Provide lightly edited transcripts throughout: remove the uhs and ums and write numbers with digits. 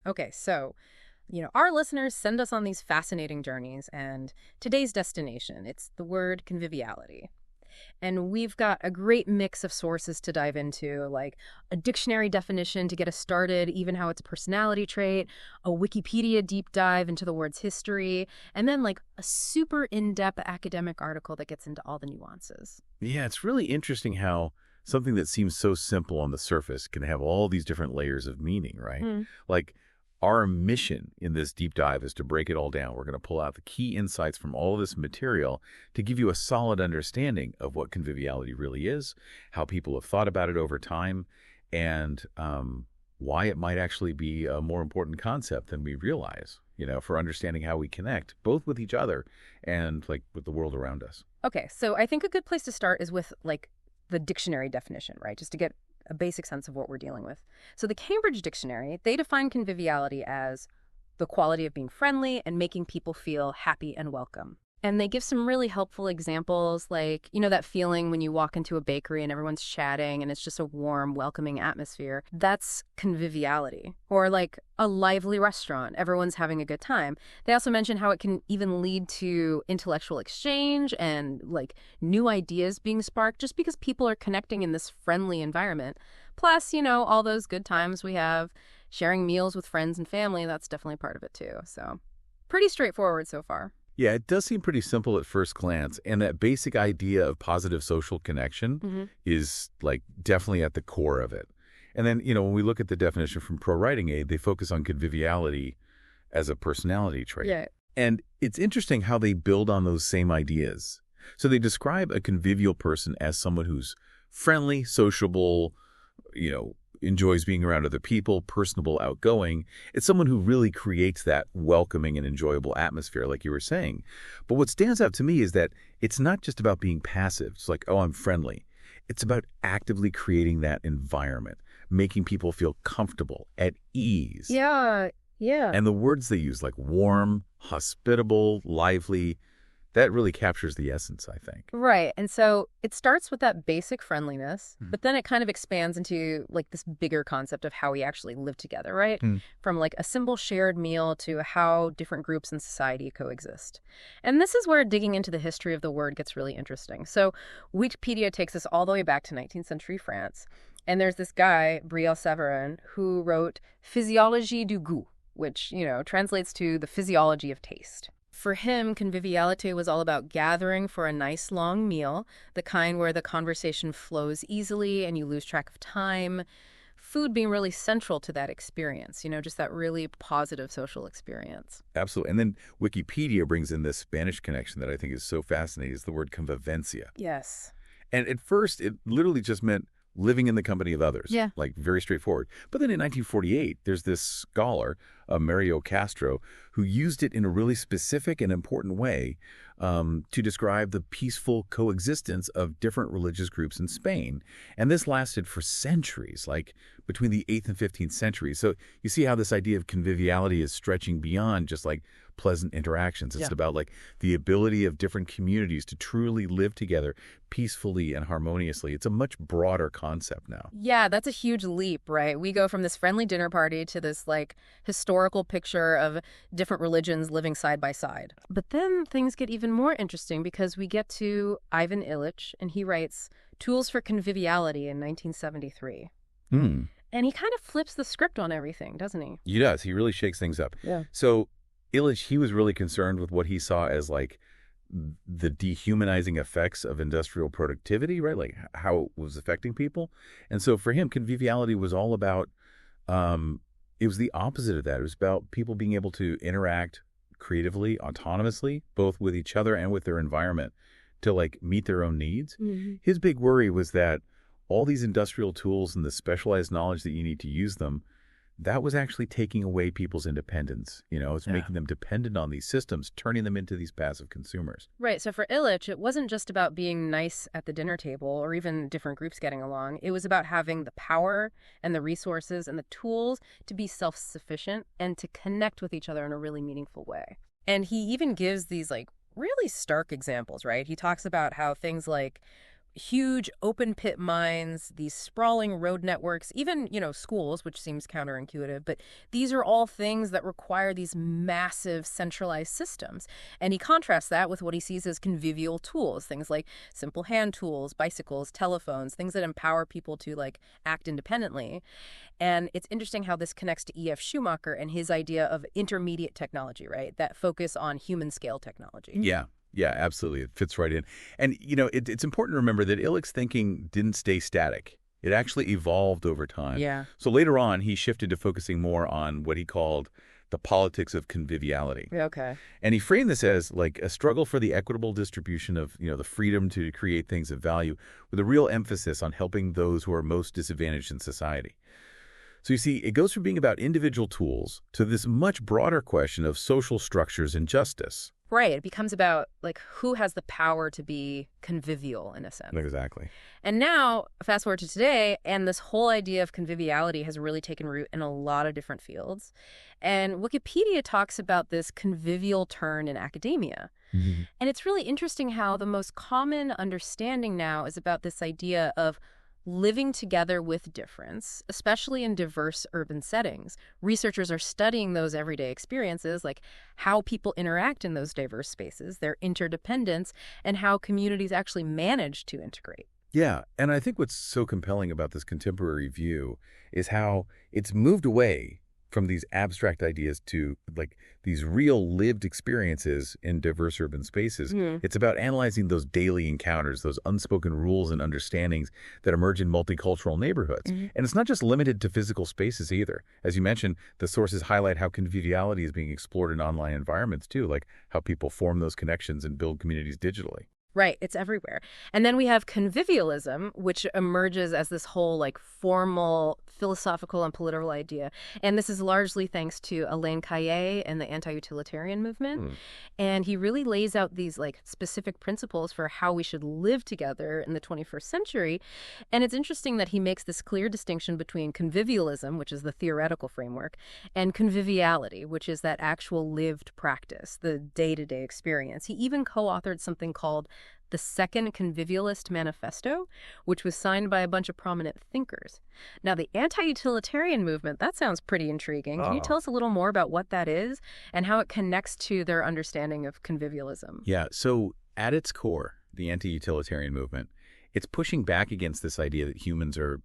Okay, so, our listeners send us on these fascinating journeys, and today's destination, it's the word conviviality. And we've got a great mix of sources to dive into, like a dictionary definition to get us started, even how it's a personality trait, a Wikipedia deep dive into the word's history, and then like a super in-depth academic article that gets into all the nuances. Yeah, it's really interesting how something that seems so simple on the surface can have all these different layers of meaning, right? Mm. Like, our mission in this deep dive is to break it all down. We're going to pull out the key insights from all of this material to give you a solid understanding of what conviviality really is, how people have thought about it over time, and why it might actually be a more important concept than we realize, for understanding how we connect, both with each other and like with the world around us. Okay, so I think a good place to start is with like the dictionary definition, right? Just to get a basic sense of what we're dealing with. So the Cambridge Dictionary, they define conviviality as the quality of being friendly and making people feel happy and welcome. And they give some really helpful examples, like, that feeling when you walk into a bakery and everyone's chatting and it's just a warm, welcoming atmosphere. That's conviviality. Or like a lively restaurant, everyone's having a good time. They also mention how it can even lead to intellectual exchange and like new ideas being sparked just because people are connecting in this friendly environment. Plus, all those good times we have, sharing meals with friends and family, that's definitely part of it too. So pretty straightforward so far. Yeah, it does seem pretty simple at first glance, and that basic idea of positive social connection is like definitely at the core of it. And then, when we look at the definition from Pro Writing Aid, they focus on conviviality as a personality trait. Yeah. And it's interesting how they build on those same ideas. So they describe a convivial person as someone who's friendly, sociable, enjoys being around other people, personable, outgoing. It's someone who really creates that welcoming and enjoyable atmosphere, like you were saying. But what stands out to me is that it's not just about being passive. It's like, oh, I'm friendly. It's about actively creating that environment, making people feel comfortable, at ease. Yeah. And the words they use, like warm, hospitable, lively, that really captures the essence, I think. Right. And so it starts with that basic friendliness, but then it kind of expands into like this bigger concept of how we actually live together, right? From like a simple shared meal to how different groups in society coexist. And this is where digging into the history of the word gets really interesting. So Wikipedia takes us all the way back to 19th century France. And there's this guy, Brielle Severin, who wrote Physiologie du goût, which, translates to the physiology of taste. For him, conviviality was all about gathering for a nice long meal, the kind where the conversation flows easily and you lose track of time. Food being really central to that experience, just that really positive social experience. Absolutely. And then Wikipedia brings in this Spanish connection that I think is so fascinating, is the word convivencia. Yes. And at first, it literally just meant living in the company of others. Yeah. Like very straightforward. But then in 1948, there's this scholar, Mario Castro, who used it in a really specific and important way to describe the peaceful coexistence of different religious groups in Spain. And this lasted for centuries, like between the 8th and 15th centuries. So you see how this idea of conviviality is stretching beyond just like pleasant interactions. It's about like the ability of different communities to truly live together peacefully and harmoniously. It's a much broader concept now. Yeah, that's a huge leap, right? We go from this friendly dinner party to this like historical picture of different religions living side by side. But then things get even more interesting because we get to Ivan Illich, and he writes Tools for Conviviality in 1973. And he kind of flips the script on everything, doesn't he? He does. He really shakes things up. Yeah. So Illich, he was really concerned with what he saw as like the dehumanizing effects of industrial productivity, right? Like how it was affecting people. And so for him, conviviality was all about, it was the opposite of that. It was about people being able to interact creatively, autonomously, both with each other and with their environment to like meet their own needs. His big worry was that all these industrial tools and the specialized knowledge that you need to use them, that was actually taking away people's independence. It's making them dependent on these systems, turning them into these passive consumers. Right. So for Illich, it wasn't just about being nice at the dinner table or even different groups getting along. It was about having the power and the resources and the tools to be self-sufficient and to connect with each other in a really meaningful way. And he even gives these like really stark examples, right? He talks about how things like huge open pit mines, these sprawling road networks, even, schools, which seems counterintuitive, but these are all things that require these massive centralized systems. And he contrasts that with what he sees as convivial tools, things like simple hand tools, bicycles, telephones, things that empower people to act independently. And it's interesting how this connects to E.F. Schumacher and his idea of intermediate technology, right? That focus on human scale technology. Yeah. Yeah, absolutely. It fits right in. And, it's important to remember that Illich's thinking didn't stay static. It actually evolved over time. Yeah. So later on, he shifted to focusing more on what he called the politics of conviviality. Okay. And he framed this as a struggle for the equitable distribution of, the freedom to create things of value with a real emphasis on helping those who are most disadvantaged in society. So you see, it goes from being about individual tools to this much broader question of social structures and justice. Right. It becomes about, who has the power to be convivial, in a sense. Exactly. And now, fast forward to today, and this whole idea of conviviality has really taken root in a lot of different fields. And Wikipedia talks about this convivial turn in academia. Mm-hmm. And it's really interesting how the most common understanding now is about this idea of living together with difference, especially in diverse urban settings. Researchers are studying those everyday experiences, like how people interact in those diverse spaces, their interdependence, and how communities actually manage to integrate. Yeah, and I think what's so compelling about this contemporary view is how it's moved away from these abstract ideas to these real lived experiences in diverse urban spaces. It's about analyzing those daily encounters, those unspoken rules and understandings that emerge in multicultural neighborhoods. And it's not just limited to physical spaces either. As you mentioned, the sources highlight how conviviality is being explored in online environments too, like how people form those connections and build communities digitally. Right. It's everywhere. And then we have convivialism, which emerges as this whole formal philosophical and political idea. And this is largely thanks to Alain Caillet and the anti-utilitarian movement. And he really lays out these specific principles for how we should live together in the 21st century. And it's interesting that he makes this clear distinction between convivialism, which is the theoretical framework, and conviviality, which is that actual lived practice, the day-to-day experience. He even co-authored something called the Second Convivialist Manifesto, which was signed by a bunch of prominent thinkers. Now, the anti-utilitarian movement, that sounds pretty intriguing. Can you tell us a little more about what that is and how it connects to their understanding of convivialism? Yeah, so at its core, the anti-utilitarian movement, it's pushing back against this idea that humans are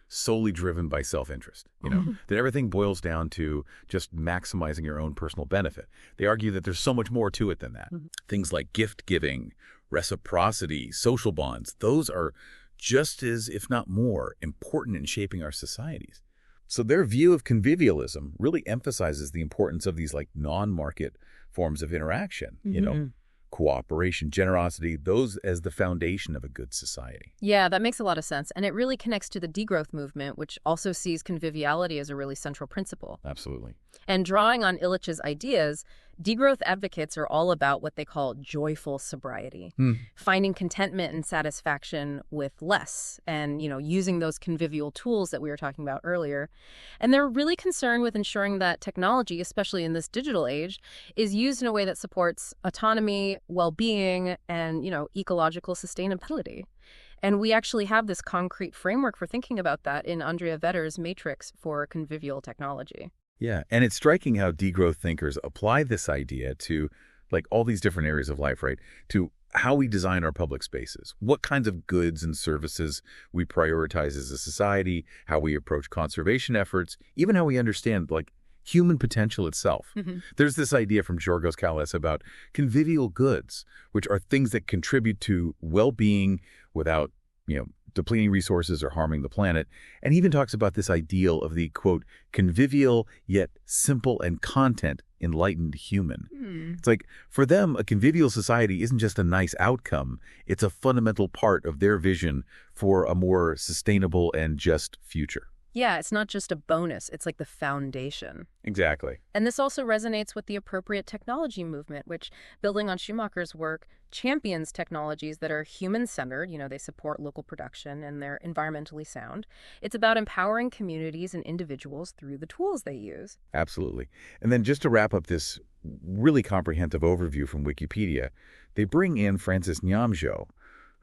solely driven by self-interest, that everything boils down to just maximizing your own personal benefit. They argue that there's so much more to it than that. Things like gift giving, reciprocity, social bonds, those are just as, if not more, important in shaping our societies. So their view of convivialism really emphasizes the importance of these non-market forms of interaction, cooperation, generosity, those as the foundation of a good society. Yeah, that makes a lot of sense. And it really connects to the degrowth movement, which also sees conviviality as a really central principle. Absolutely. And drawing on Illich's ideas, degrowth advocates are all about what they call joyful sobriety, finding contentment and satisfaction with less and, using those convivial tools that we were talking about earlier. And they're really concerned with ensuring that technology, especially in this digital age, is used in a way that supports autonomy, well-being, and, ecological sustainability. And we actually have this concrete framework for thinking about that in Andrea Vetter's Matrix for Convivial Technology. Yeah, and it's striking how degrowth thinkers apply this idea to all these different areas of life, right? To how we design our public spaces, what kinds of goods and services we prioritize as a society, how we approach conservation efforts, even how we understand human potential itself. There's this idea from Giorgos Kallis about convivial goods, which are things that contribute to well-being without, depleting resources or harming the planet, and he even talks about this ideal of the, quote, convivial yet simple and content enlightened human. It's for them, a convivial society isn't just a nice outcome, it's a fundamental part of their vision for a more sustainable and just future. Yeah, it's not just a bonus, it's the foundation. Exactly. And this also resonates with the appropriate technology movement, which, building on Schumacher's work, champions technologies that are human-centered. They support local production and they're environmentally sound. It's about empowering communities and individuals through the tools they use. Absolutely. And then just to wrap up this really comprehensive overview from Wikipedia, they bring in Francis Nyamjo,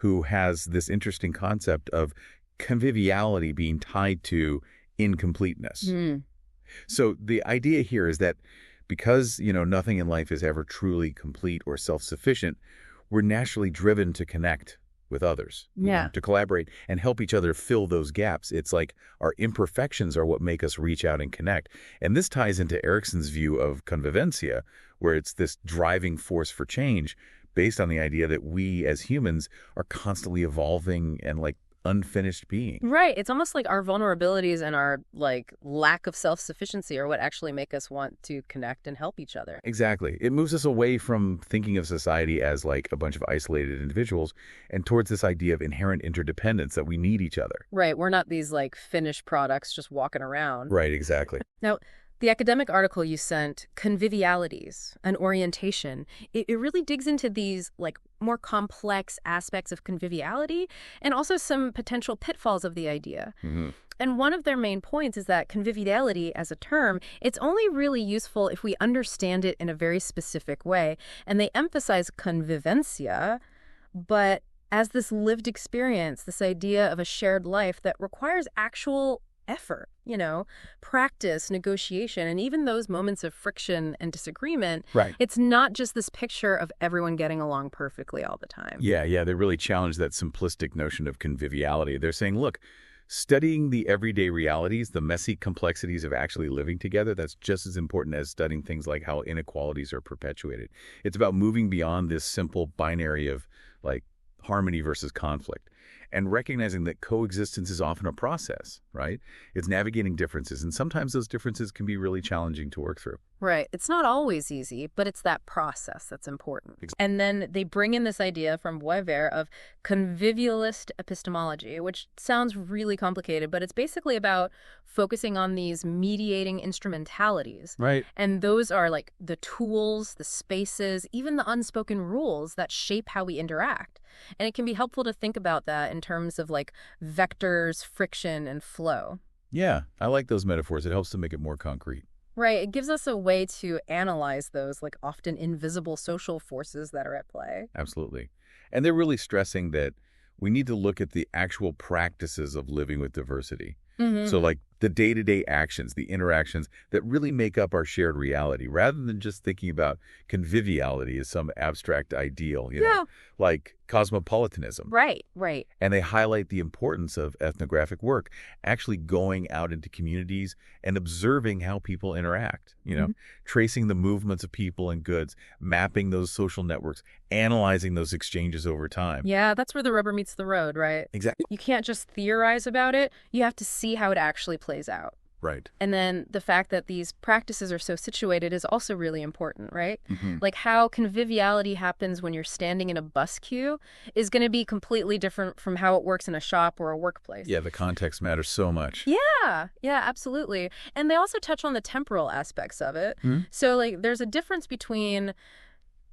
who has this interesting concept of conviviality being tied to incompleteness. Hmm. So the idea here is that because, nothing in life is ever truly complete or self-sufficient, we're naturally driven to connect with others, Yeah. to collaborate and help each other fill those gaps. It's like our imperfections are what make us reach out and connect. And this ties into Erickson's view of convivencia, where it's this driving force for change based on the idea that we as humans are constantly evolving and like unfinished being. Right. It's almost like our vulnerabilities and our lack of self-sufficiency are what actually make us want to connect and help each other. Exactly. It moves us away from thinking of society as like a bunch of isolated individuals and towards this idea of inherent interdependence, that we need each other. Right. We're not these finished products just walking around. Right, exactly. Now, the academic article you sent, Convivialities, an Orientation, it really digs into these more complex aspects of conviviality and also some potential pitfalls of the idea. Mm-hmm. And one of their main points is that conviviality as a term, it's only really useful if we understand it in a very specific way. And they emphasize convivencia, but as this lived experience, this idea of a shared life that requires actual effort, practice, negotiation, and even those moments of friction and disagreement. Right. It's not just this picture of everyone getting along perfectly all the time. Yeah, they really challenge that simplistic notion of conviviality. They're saying, look, studying the everyday realities, the messy complexities of actually living together, that's just as important as studying things like how inequalities are perpetuated. It's about moving beyond this simple binary of harmony versus conflict, and recognizing that coexistence is often a process, right? It's navigating differences, and sometimes those differences can be really challenging to work through. Right. It's not always easy, but it's that process that's important. And then they bring in this idea from Boisvert of convivialist epistemology, which sounds really complicated, but it's basically about focusing on these mediating instrumentalities. Right. And those are the tools, the spaces, even the unspoken rules that shape how we interact. And it can be helpful to think about that in terms of vectors, friction, and flow. Yeah, I like those metaphors. It helps to make it more concrete. Right. It gives us a way to analyze those often invisible social forces that are at play. Absolutely. And they're really stressing that we need to look at the actual practices of living with diversity. Mm-hmm. So the day-to-day actions, the interactions that really make up our shared reality, rather than just thinking about conviviality as some abstract ideal, like cosmopolitanism. Right. And they highlight the importance of ethnographic work, actually going out into communities and observing how people interact, Mm-hmm. tracing the movements of people and goods, mapping those social networks, analyzing those exchanges over time. Yeah, that's where the rubber meets the road, right? Exactly. You can't just theorize about it. You have to see how it actually plays out. Right. And then the fact that these practices are so situated is also really important, right? Mm-hmm. How conviviality happens when you're standing in a bus queue is going to be completely different from how it works in a shop or a workplace. Yeah, the context matters so much. Yeah, absolutely. And they also touch on the temporal aspects of it. Mm-hmm. So, there's a difference between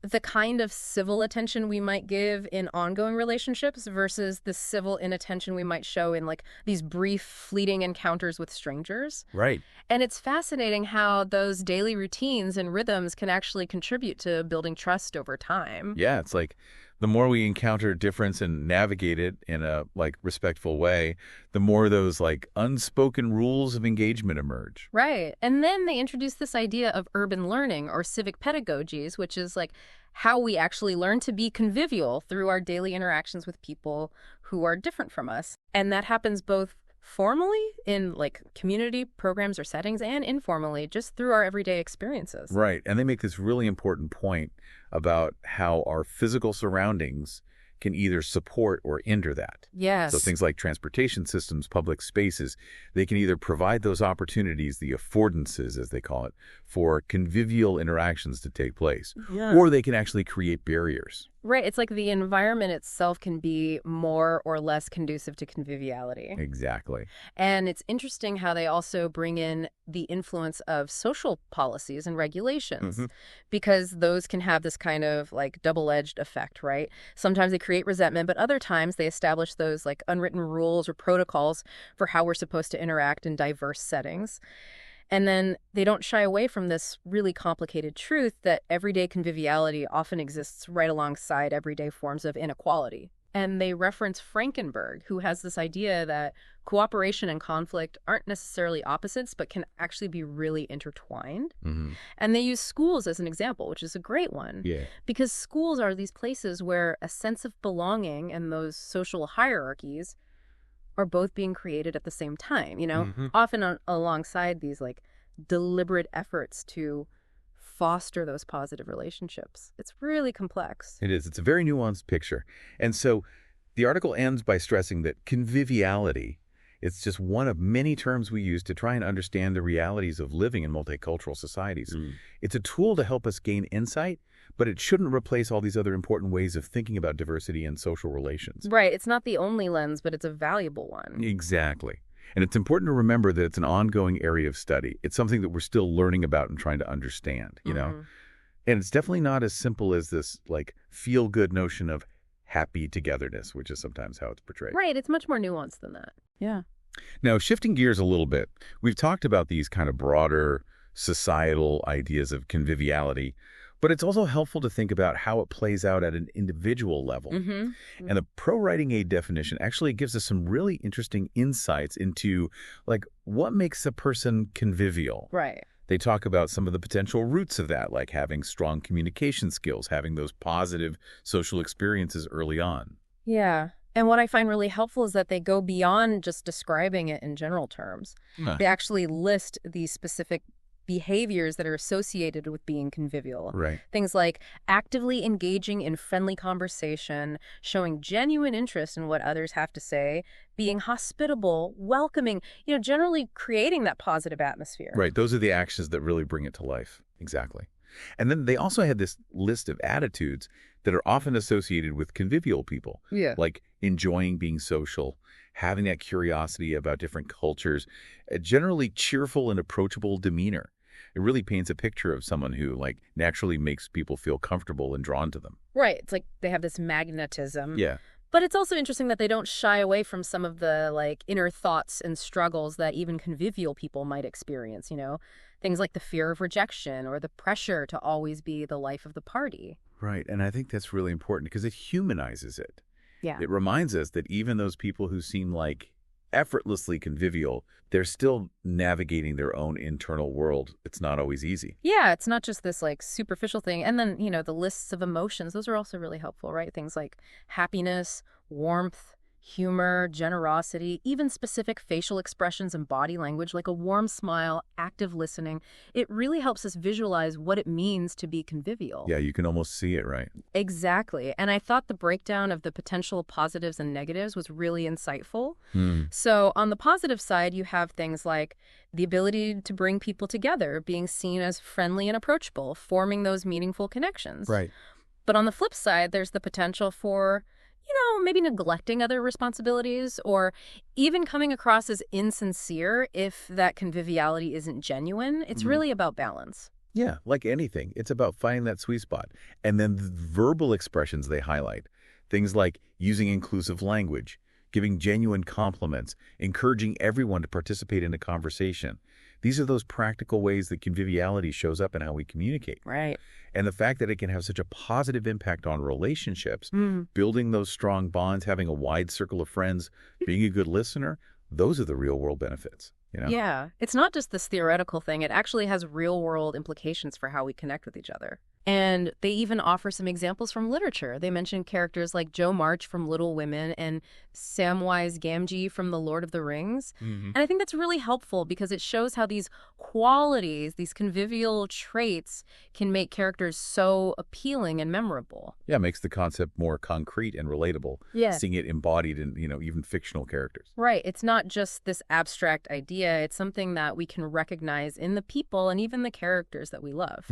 the kind of civil attention we might give in ongoing relationships versus the civil inattention we might show in these brief, fleeting encounters with strangers. Right. And it's fascinating how those daily routines and rhythms can actually contribute to building trust over time. Yeah, it's the more we encounter difference and navigate it in a respectful way, the more those unspoken rules of engagement emerge. Right. And then they introduce this idea of urban learning or civic pedagogies, which is how we actually learn to be convivial through our daily interactions with people who are different from us. And that happens both formally in community programs or settings and informally just through our everyday experiences. Right. And they make this really important point about how our physical surroundings can either support or hinder that. Yes. So things like transportation systems, public spaces, they can either provide those opportunities, the affordances, as they call it, for convivial interactions to take place, or they can actually create barriers. Right. It's the environment itself can be more or less conducive to conviviality. Exactly. And it's interesting how they also bring in the influence of social policies and regulations, because those can have this kind of double-edged effect, right? Sometimes they create resentment, but other times they establish those unwritten rules or protocols for how we're supposed to interact in diverse settings. And then they don't shy away from this really complicated truth that everyday conviviality often exists right alongside everyday forms of inequality. And they reference Frankenberg, who has this idea that cooperation and conflict aren't necessarily opposites, but can actually be really intertwined. Mm-hmm. And they use schools as an example, which is a great one. Yeah. Because schools are these places where a sense of belonging and those social hierarchies are both being created at the same time, often alongside these like deliberate efforts to foster those positive relationships. It's really complex. It is. It's a very nuanced picture. And so the article ends by stressing that conviviality, it's just one of many terms we use to try and understand the realities of living in multicultural societies. It's a tool to help us gain insight, but it shouldn't replace all these other important ways of thinking about diversity and social relations. Right. It's not the only lens, but it's a valuable one. Exactly. And it's important to remember that it's an ongoing area of study. It's something that we're still learning about and trying to understand, know? And it's definitely not as simple as this, like, feel-good notion of happy togetherness, which is sometimes how it's portrayed. Right. It's much more nuanced than that. Yeah. Now, shifting gears a little bit, we've talked about these kind of broader societal ideas of conviviality, but it's also helpful to think about how it plays out at an individual level. And the Pro Writing Aid definition actually gives us some really interesting insights into, like, what makes a person convivial. Right. They talk about some of the potential roots of that, like having strong communication skills, having those positive social experiences early on. Yeah. And what I find really helpful is that they go beyond just describing it in general terms. They actually list these specific behaviors that are associated with being convivial. Right. Things like actively engaging in friendly conversation, showing genuine interest in what others have to say, being hospitable, welcoming, generally creating that positive atmosphere. Right. Those are the actions that really bring it to life. Exactly. And then they also had this list of attitudes that are often associated with convivial people. Yeah. Like enjoying being social, having that curiosity about different cultures, a generally cheerful and approachable demeanor. It really paints a picture of someone who, like, naturally makes people feel comfortable and drawn to them. Right. It's like they have this magnetism. Yeah. But it's also interesting that they don't shy away from some of the, like, inner thoughts and struggles that even convivial people might experience, Things like the fear of rejection or the pressure to always be the life of the party. Right. And I think that's really important because it humanizes it. Yeah. It reminds us that even those people who seem like effortlessly convivial, they're still navigating their own internal world. It's not always easy. Yeah, it's not just this like superficial thing. And then, the lists of emotions, those are also really helpful, right? Things like happiness, warmth, humor, generosity, even specific facial expressions and body language, like a warm smile, active listening. It really helps us visualize what it means to be convivial. Yeah, you can almost see it, right? Exactly. And I thought the breakdown of the potential positives and negatives was really insightful. So on the positive side, you have things like the ability to bring people together, being seen as friendly and approachable, forming those meaningful connections. Right. But on the flip side, there's the potential for maybe neglecting other responsibilities or even coming across as insincere if that conviviality isn't genuine. It's really about balance. Yeah, like anything. It's about finding that sweet spot. And then the verbal expressions they highlight. Things like using inclusive language, giving genuine compliments, encouraging everyone to participate in a conversation. These are those practical ways that conviviality shows up in how we communicate. Right. And the fact that it can have such a positive impact on relationships, building those strong bonds, having a wide circle of friends, being a good listener, those are the real world benefits. Yeah. It's not just this theoretical thing. It actually has real world implications for how we connect with each other. And they even offer some examples from literature. They mention characters like Joe March from Little Women and Samwise Gamgee from The Lord of the Rings. And I think that's really helpful because it shows how these qualities, these convivial traits, can make characters so appealing and memorable. Yeah, it makes the concept more concrete and relatable. Yeah. Seeing it embodied in, even fictional characters. Right. It's not just this abstract idea. It's something that we can recognize in the people and even the characters that we love.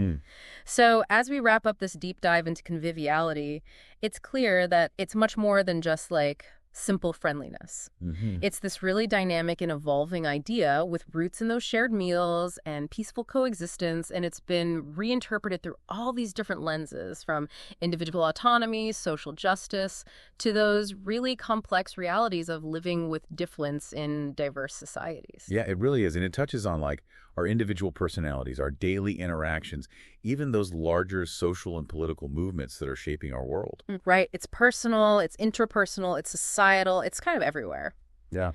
So as we wrap up this deep dive into conviviality, it's clear that it's much more than just like simple friendliness. Hmm. It's this really dynamic and evolving idea with roots in those shared meals and peaceful coexistence, and it's been reinterpreted through all these different lenses, from individual autonomy, social justice, to those really complex realities of living with difference in diverse societies. Yeah, it really is. And it touches on like our individual personalities, our daily interactions, even those larger social and political movements that are shaping our world. Right? It's personal, it's interpersonal, it's societal, it's kind of everywhere. Yeah.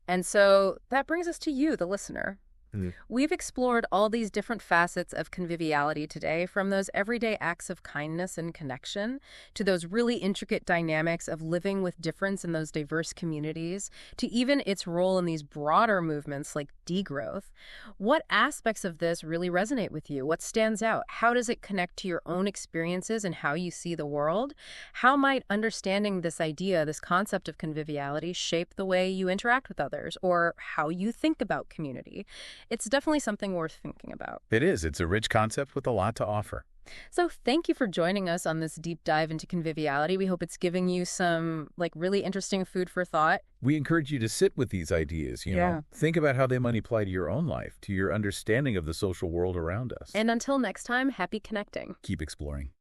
And so that brings us to you, the listener. Mhm. We've explored all these different facets of conviviality today, from those everyday acts of kindness and connection to those really intricate dynamics of living with difference in those diverse communities, to even its role in these broader movements like degrowth. What aspects of this really resonate with you? What stands out? How does it connect to your own experiences and how you see the world? How might understanding this idea, this concept of conviviality, shape the way you interact with others or how you think about community? It's definitely something worth thinking about. It is. It's a rich concept with a lot to offer. So thank you for joining us on this deep dive into conviviality. We hope it's giving you some really interesting food for thought. We encourage you to sit with these ideas, Yeah. Think about how they might apply to your own life, to your understanding of the social world around us. And until next time, happy connecting. Keep exploring.